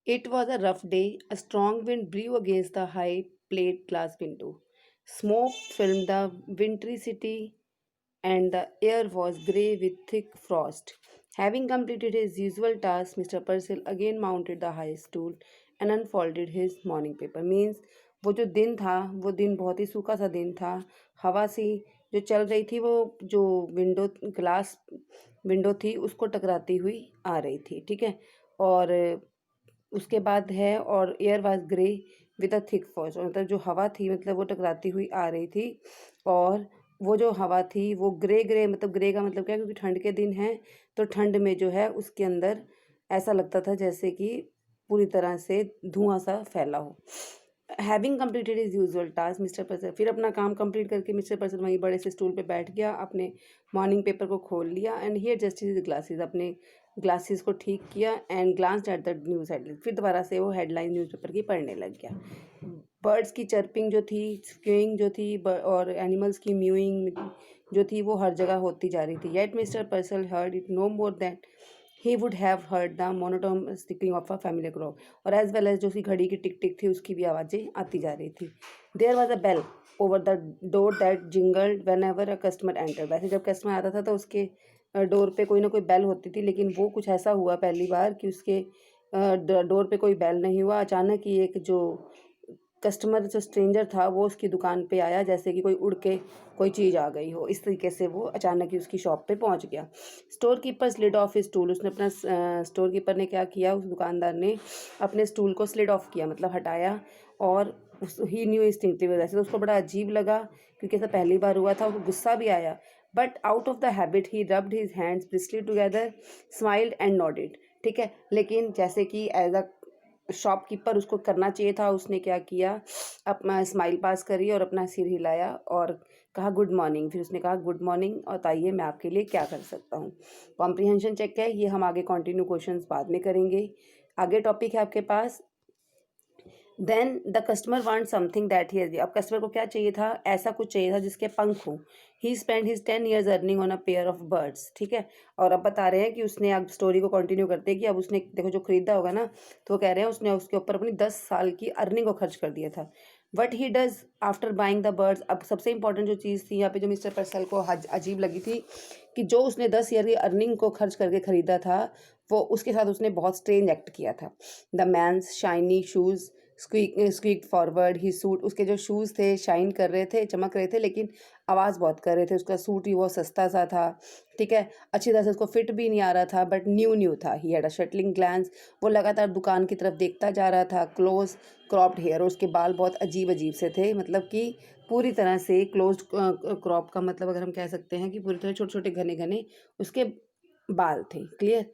It was a rough day. A strong wind blew against the high plate glass window. Smoke filled the wintry city, and the air was grey with thick frost. Having completed his usual task, Mr. Purcell again mounted the high stool and unfolded his morning paper. Means वो जो दिन था वो दिन बहुत ही सूखा सा दिन था। हवा सी जो चल रही थी वो जो विंडो ग्लास विंडो थी उसको टकराती हुई आ रही थी, ठीक है। और उसके बाद है और air was grey with a thick fog, मतलब जो हवा थी मतलब वो टकराती हुई आ रही थी। और वो जो हवा थी वो ग्रे ग्रे, मतलब ग्रे का मतलब क्या है, क्योंकि ठंड के दिन हैं तो ठंड में जो है उसके अंदर ऐसा लगता था जैसे कि पूरी तरह से धुआं सा फैला हो। Having completed is usual task, mister person फिर अपना काम कंप्लीट करके मिस्टर पर्सन वहीं बड़े से स्टूल पे बैठ गया, अपने मॉर्निंग पेपर को खोल लिया and he adjusted his glasses, अपने ग्लासेस को ठीक किया and glanced at the news headline, फिर दोबारा से वो हेडलाइन न्यूज़पेपर की पढ़ने लग गया। बर्ड्स की चर्पिंग जो थी, स्क्यूइंग जो थी और एनिमल्स की म्यूइंग जो थी वो हर जगह होती जा रही थी। Yet mister Purcell heard it no more than he would have heard the monotonous ticking of a family clock, और एज वेल एज जो उसकी घड़ी की टिक टिक थी उसकी भी आवाज़ें आती जा रही थी। There was a bell over the door that jingled whenever a customer enter, वैसे जब कस्टमर आता था तो उसके डोर पे कोई ना कोई बेल होती थी, लेकिन वो कुछ ऐसा हुआ पहली बार कि उसके डोर पे कोई बेल नहीं हुआ। अचानक ही एक जो कस्टमर जो स्ट्रेंजर था वो उसकी दुकान पे आया, जैसे कि कोई उड़ के कोई चीज़ आ गई हो, इस तरीके से वो अचानक ही उसकी शॉप पे पहुंच गया। Store keeper slid of his stool, उसने अपना स्टोर कीपर ने क्या किया, उस दुकानदार ने अपने स्टूल को स्लिड ऑफ किया, मतलब हटाया। और ही न्यू इंस्टिंक्टिव, वैसे तो उसको बड़ा अजीब लगा क्योंकि ऐसा पहली बार हुआ था, उसको गुस्सा भी आया। But out of the habit he rubbed his hands briskly together, smiled and nodded, ठीक है। लेकिन जैसे कि एज अ शॉपकीपर उसको करना चाहिए था, उसने क्या किया, अपना स्माइल पास करी और अपना सिर हिलाया और कहा गुड मॉर्निंग। फिर उसने कहा गुड मॉर्निंग और बताइए मैं आपके लिए क्या कर सकता हूँ। कॉम्प्रिहेंशन चेक है, ये हम आगे कंटिन्यू क्वेश्चंस बाद में करेंगे। आगे टॉपिक है आपके पास, then the customer want something that he, अब कस्टमर को क्या चाहिए था, ऐसा कुछ चाहिए था जिसके पंख हो। He spend his 10 years earning on a pair of birds, ठीक है। और अब बता रहे हैं कि उसने, अब स्टोरी को कंटिन्यू करते हैं कि अब उसने देखो जो खरीदा होगा ना, तो वो कह रहे हैं उसने उसके ऊपर अपनी 10 साल की अर्निंग को खर्च कर दिया था। What he does after buying the birds, अब सबसे इंपॉर्टेंट जो चीज़ थी यहाँ पे जो मिस्टर पर्सल को अजीब लगी थी कि जो उसने 10 ईयर की अर्निंग को खर्च करके खरीदा था वो उसके साथ उसने बहुत स्ट्रेंज एक्ट किया था। The man's shiny shoes squeak forward he suit, उसके जो शूज़ थे शाइन कर रहे थे, चमक रहे थे, लेकिन आवाज़ बहुत कर रहे थे। उसका सूट ही वो सस्ता सा था, ठीक है, अच्छी तरह से उसको फिट भी नहीं आ रहा था, बट न्यू था। He had a shuttling glance, वो लगातार दुकान की तरफ देखता जा रहा था। क्लोज क्रॉप्ड हेयर, और उसके बाल बहुत अजीब अजीब से थे, मतलब कि पूरी तरह से क्लोज क्रॉप का मतलब अगर हम कह सकते हैं कि पूरी तरह छोटे छोटे घने घने उसके बाल थे। Clear.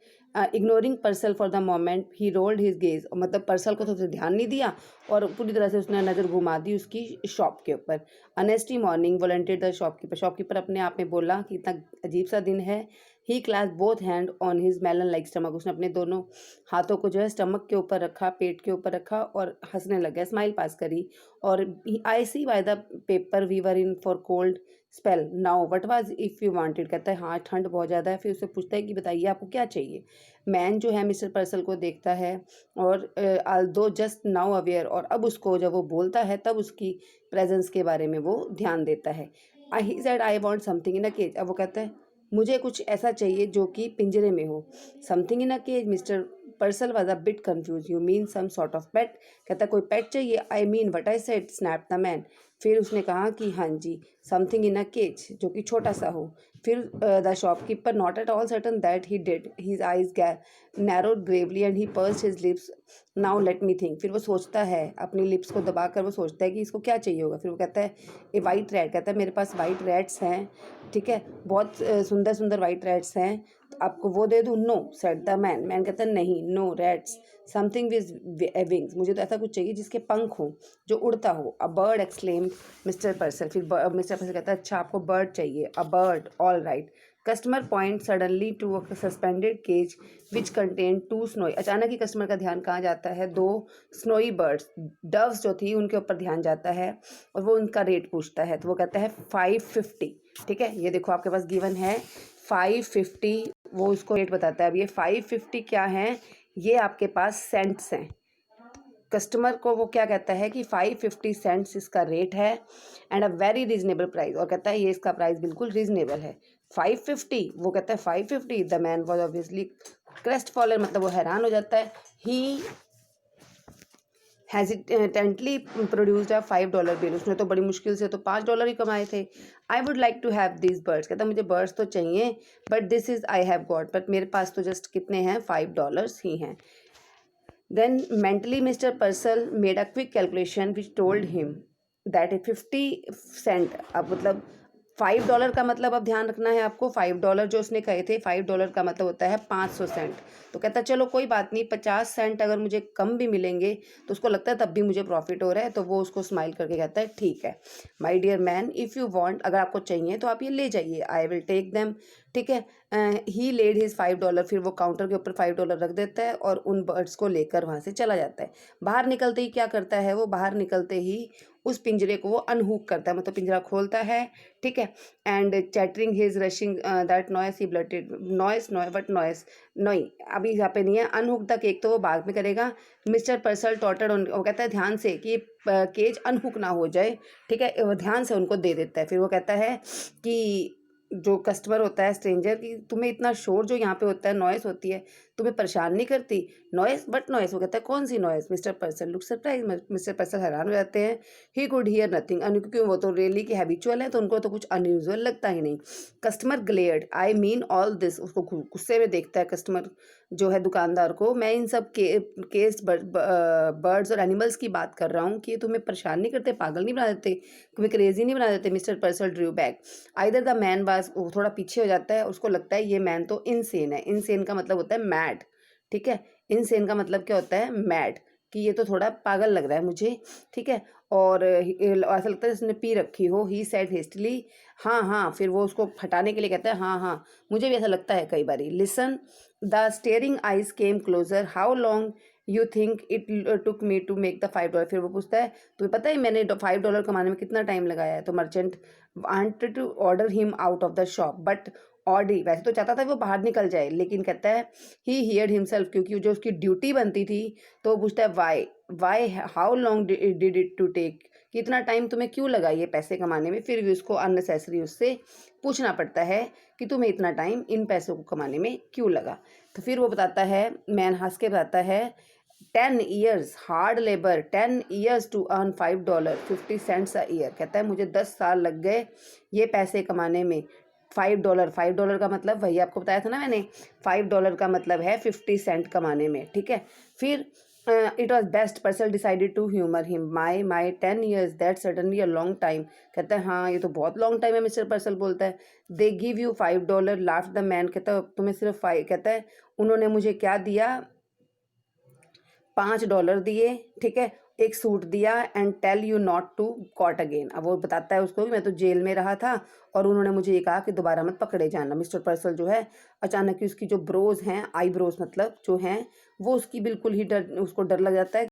Ignoring पर्सल for the moment he rolled his gaze, मतलब पर्सल को तो उसे ध्यान नहीं दिया और पूरी तरह से उसने नज़र घुमा दी उसकी शॉप के ऊपर। Honesty morning volunteer the shopkeeper, shopkeeper अपने आप में बोला कि इतना अजीब सा दिन है। He class both hand on his melon like stomach, उसने अपने दोनों हाथों को जो है स्टमक के ऊपर रखा, पेट के ऊपर रखा और हंसने लग गया, स्माइल पास करी। और I see by the paper we were in for cold spell now what was if you wanted, कहता है हाँ ठंड बहुत ज़्यादा है। फिर उससे पूछता है कि बताइए आपको क्या चाहिए। मैन जो है मिस्टर पर्सल को देखता है और दो जस्ट नाउ अवेयर, और अब उसको जब वो बोलता है तब उसकी प्रेजेंस के बारे में वो ध्यान देता है। He said I want something in a cage, अब वो कहता है मुझे कुछ ऐसा चाहिए जो कि पिंजरे में हो। Something in a cage, mister Parcel was a bit confuse, you mean some sort of pet, कहता कोई पेट चाहिए। I mean what I said, snap the man. फिर उसने कहा कि हाँ जी, समथिंग इन अ केज, जो कि छोटा सा हो। फिर the shopkeeper not at all certain that he did, his eyes narrowed Gravely and he pursued his lips, now let me think. फिर वो सोचता है, अपनी लिप्स को दबाकर वो सोचता है कि इसको क्या चाहिए होगा। फिर वो कहता है ए वाइट रैट, कहता है मेरे पास वाइट रैट्स हैं, ठीक है, बहुत सुंदर सुंदर वाइट रैट्स हैं, तो आपको वो दे दूँ। No said the man, man कहता है नहीं, no rats, something with wings, मुझे तो ऐसा कुछ चाहिए जिसके पंख हो, जो उड़ता हो। A bird exclaimed mister Purcell, फिर मिस्टर पर्सल कहता है अच्छा आपको बर्ड चाहिए, a bird, all right. Customer point suddenly to a suspended cage which contain two snowy, अचानक ही कस्टमर का ध्यान कहाँ जाता है, दो स्नोई बर्ड्स, डव्स जो थी उनके ऊपर ध्यान जाता है और वो उनका रेट पूछता है। तो वो कहता है 550, ठीक है, ये देखो आपके पास गिवन है 550, वो उसको रेट बताता है। अब ये 550 क्या है, ये आपके पास सेंट्स हैं, कस्टमर को वो क्या कहता है कि 550 सेंट्स इसका रेट है and a very reasonable price, और कहता है ये इसका प्राइस बिल्कुल रीजनेबल है 550। वो कहता है 550। The man was obviously crestfallen, मतलब वो हैरान हो जाता है। He hesitantly produced a $5 bill, उसने तो बड़ी मुश्किल से तो $5 ही कमाए थे। I would like to have this birds, कहता मुझे बर्ड्स तो चाहिए but this is I have got, but मेरे पास तो जस्ट कितने हैं $5 ही हैं। Then mentally Mr. Purcell made a quick calculation which told him that a 50 cent, अब मतलब $5 का मतलब अब ध्यान रखना है आपको, $5 जो उसने कहे थे, $5 का मतलब होता है 500 सेंट। तो कहता चलो कोई बात नहीं, 50 सेंट अगर मुझे कम भी मिलेंगे तो उसको लगता है तब भी मुझे प्रॉफिट हो रहा है, तो वो उसको स्माइल करके कहता है ठीक है my dear man, if you want, अगर आपको चाहिए तो आप ये ले जाइए, आई विल टेक देम, ठीक है। ही लेड हिज $5, फिर वो काउंटर के ऊपर $5 रख देता है और उन बर्ड्स को लेकर वहाँ से चला जाता है। बाहर निकलते ही क्या करता है वो, बाहर निकलते ही उस पिंजरे को वो अनहुक करता है, मतलब पिंजरा खोलता है, ठीक है। And chattering his rushing that noise he blurted noise नॉय बट नॉइस नॉई, अभी यहाँ पे नहीं है। अनहुक द केक तो वो बाद में करेगा। मिस्टर पर्सल टॉटर, वो कहता है ध्यान से कि केज अनहुक ना हो जाए, ठीक है, वो ध्यान से उनको दे देता है। फिर वो कहता है कि जो कस्टमर होता है स्ट्रेंजर, कि तुम्हें इतना शोर जो यहाँ पे होता है, नॉइस होती है, तुम्हें परेशान नहीं करती? नॉइस बट नॉइस, वो कहता है कौन सी noise? Mister Person look surprise, mister Person हैरान हो जाते हैं। ही कुड हियर नथिंग, क्योंकि वो तो रेली के हैबिचुअल है तो उनको तो कुछ अनयूजुअल लगता ही नहीं। Customer glared, I mean all this, उसको गुस्से में देखता है कस्टमर जो है दुकानदार को, मैं इन सब केस बर्ड्स और एनिमल्स की बात कर रहा हूँ कि ये तुम्हें परेशान नहीं करते, पागल नहीं बना देते, तुम्हें क्रेजी नहीं बना देते। Mister पर्सल Drew back, either the man was, वो थोड़ा पीछे हो जाता है, उसको लगता है ये मैन तो इनसेन है। इनसेन का मतलब होता है मैड, ठीक है। इनसेन का मतलब क्या होता है? मैड, कि ये तो थोड़ा पागल लग रहा है मुझे, ठीक है। और ऐसा लगता है जिसने पी रखी हो। ही सेड हेस्टली, हाँ हाँ, फिर वो उसको हटाने के लिए कहता है हाँ हाँ, मुझे भी ऐसा लगता है कई बारी। Listen, the staring eyes came closer, how long you think it took me to make the $5, फिर वो पूछता है तुम्हें पता है मैंने $5 कमाने में कितना टाइम लगाया है? तो merchant wanted to order him out of the shop but ऑडी, वैसे तो चाहता था वो बाहर निकल जाए, लेकिन कहता है ही हियर्ड हिमसेल्फ, क्योंकि जो उसकी ड्यूटी बनती थी, तो वो पूछता है why how long did it to take, कि इतना टाइम तुम्हें क्यों लगा ये पैसे कमाने में? फिर भी उसको अननेसेसरी उससे पूछना पड़ता है कि तुम्हें इतना टाइम इन पैसों को कमाने में क्यों लगा। तो फिर वो बताता है, मैन हंस के बताता है 10 years hard labour, 10 years to earn $5 50 cents a year, कहता है मुझे 10 साल लग गए ये पैसे कमाने में। $5 का मतलब वही आपको बताया था ना मैंने, $5 का मतलब है 50 सेंट कमाने में, ठीक है। फिर it was best, Purcell decided to humour him, my 10 years that suddenly a long time, कहता है हाँ ये तो बहुत लॉन्ग टाइम है। मिस्टर पर्सल बोलता है they give you $5, laughed the man, कहता है तुम्हें सिर्फ 5, कहता है उन्होंने मुझे क्या दिया, $5 दिए, ठीक है, एक सूट दिया, and tell you not to caught again. अब वो बताता है उसको कि मैं तो जेल में रहा था और उन्होंने मुझे ये कहा कि दोबारा मत पकड़े जाना। मिस्टर पर्सल जो है अचानक ही उसकी जो ब्रोज हैं, आई ब्रोज मतलब जो हैं, वो उसकी बिल्कुल ही डर, उसको डर लग जाता है।